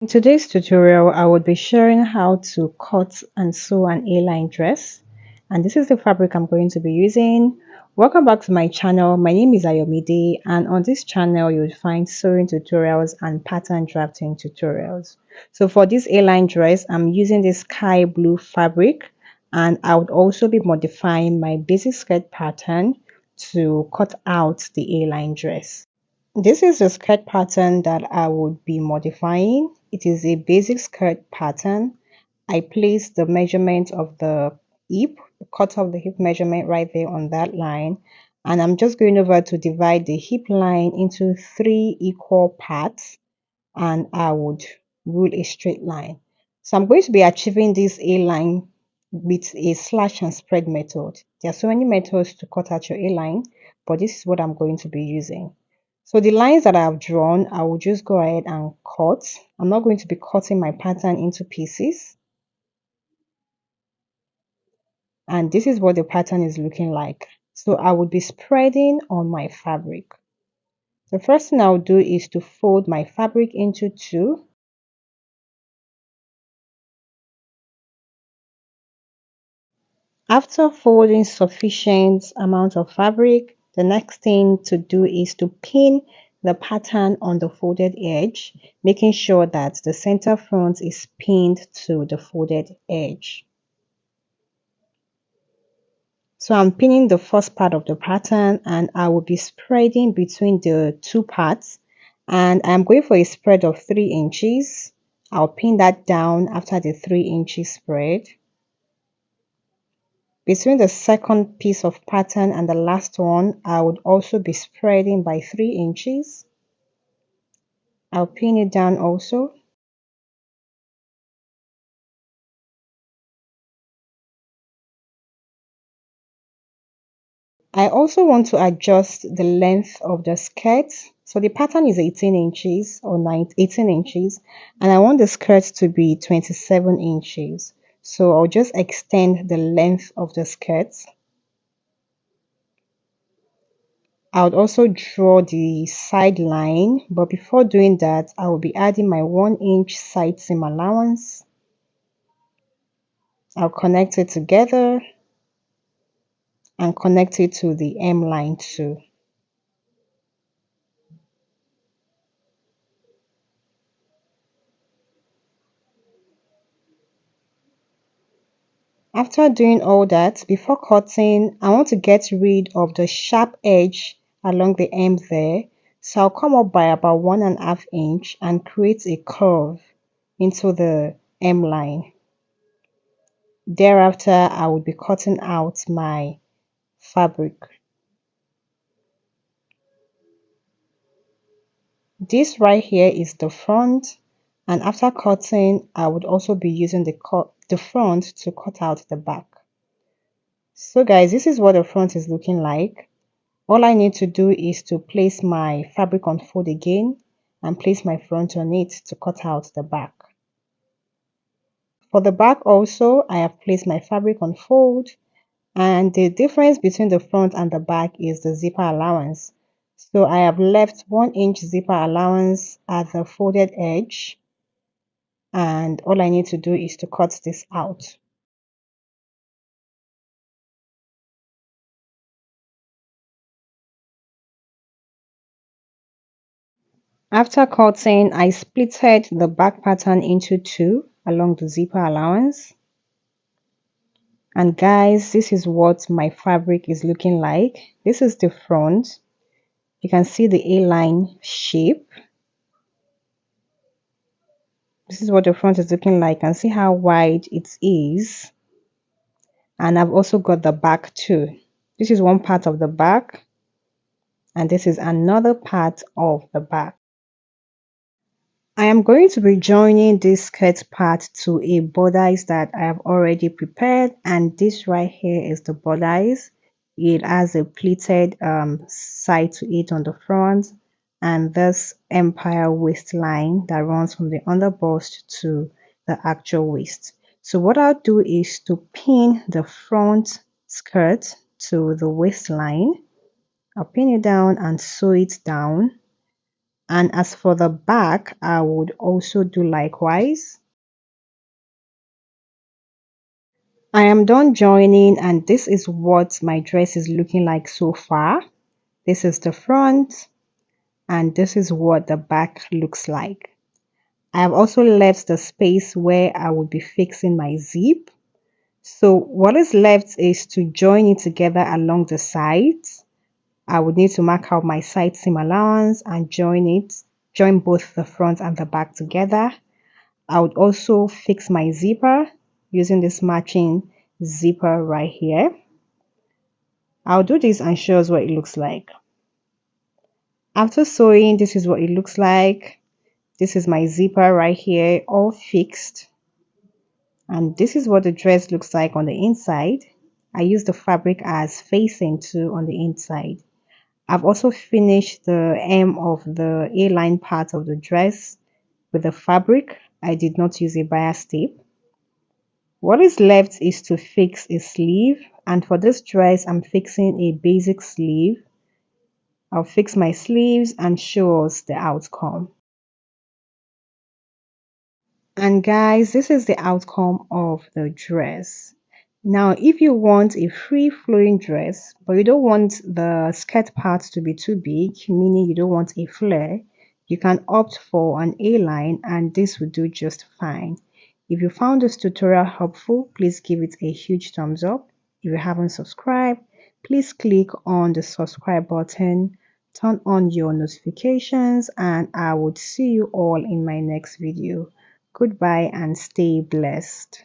In today's tutorial, I would be sharing how to cut and sew an A-line dress. And this is the fabric I'm going to be using. Welcome back to my channel. My name is Ayomide, and on this channel, you'll find sewing tutorials and pattern drafting tutorials. So for this A-line dress, I'm using this sky blue fabric, and I would also be modifying my basic skirt pattern to cut out the A-line dress. This is the skirt pattern that I would be modifying. It is a basic skirt pattern. I placed the measurement of the hip, the cut of the hip measurement right there on that line. And I'm just going over to divide the hip line into 3 equal parts, and I would rule a straight line. So I'm going to be achieving this A line with a slash and spread method. There are so many methods to cut out your A line, but this is what I'm going to be using. So the lines that I have drawn, I will just go ahead and cut. I'm not going to be cutting my pattern into pieces. And this is what the pattern is looking like. So I would be spreading on my fabric. The first thing I'll do is to fold my fabric into 2. After folding sufficient amount of fabric, the next thing to do is to pin the pattern on the folded edge, making sure that the center front is pinned to the folded edge. So I'm pinning the first part of the pattern, and I will be spreading between the 2 parts, and I'm going for a spread of 3 inches. I'll pin that down after the 3 inches spread. Between the second piece of pattern and the last one, I would also be spreading by 3 inches. I'll pin it down also. I also want to adjust the length of the skirt. So the pattern is 18 inches or 18 inches, and I want the skirt to be 27 inches. So I'll just extend the length of the skirt. I would also draw the side line, but before doing that, I will be adding my 1-inch side seam allowance. I'll connect it together and connect it to the hem line too. After doing all that, before cutting, I want to get rid of the sharp edge along the hem there. So I'll come up by about 1.5 inch and create a curve into the hem line. Thereafter, I will be cutting out my fabric. This right here is the front, and after cutting, I would also be using the front to cut out the back. So guys, this is what the front is looking like. All I need to do is to place my fabric on fold again and place my front on it to cut out the back. For the back also, I have placed my fabric on fold, and the difference between the front and the back is the zipper allowance. So I have left 1-inch zipper allowance at the folded edge, and all I need to do is to cut this out. After cutting, I splitted the back pattern into 2 along the zipper allowance. And guys, this is what my fabric is looking like. This is the front. You can see the A-line shape. This is what the front is looking like, and see how wide it is. And I've also got the back too. This is one part of the back, and this is another part of the back. I am going to be joining this skirt part to a bodice that I have already prepared, and this right here is the bodice. It has a pleated side to it on the front, and this empire waistline that runs from the underbust to the actual waist. So what I'll do is to pin the front skirt to the waistline. I'll pin it down and sew it down. And as for the back, I would also do likewise. I am done joining, and this is what my dress is looking like so far. This is the front, and this is what the back looks like. I have also left the space where I would be fixing my zip. So what is left is to join it together along the sides. I would need to mark out my side seam allowance and join both the front and the back together. I would also fix my zipper using this matching zipper right here. I'll do this and show us what it looks like. After sewing, this is what it looks like. This is my zipper right here, all fixed. And this is what the dress looks like on the inside. I use the fabric as facing too on the inside. I've also finished the hem of the A-line part of the dress with the fabric. I did not use a bias tape. What is left is to fix a sleeve, and for this dress I'm fixing a basic sleeve. I'll fix my sleeves and show us the outcome. And guys, this is the outcome of the dress. Now, if you want a free flowing dress, but you don't want the skirt part to be too big, meaning you don't want a flare, you can opt for an A-line and this will do just fine. If you found this tutorial helpful, please give it a huge thumbs up. If you haven't subscribed, please click on the subscribe button, turn on your notifications, and I would see you all in my next video. Goodbye and stay blessed.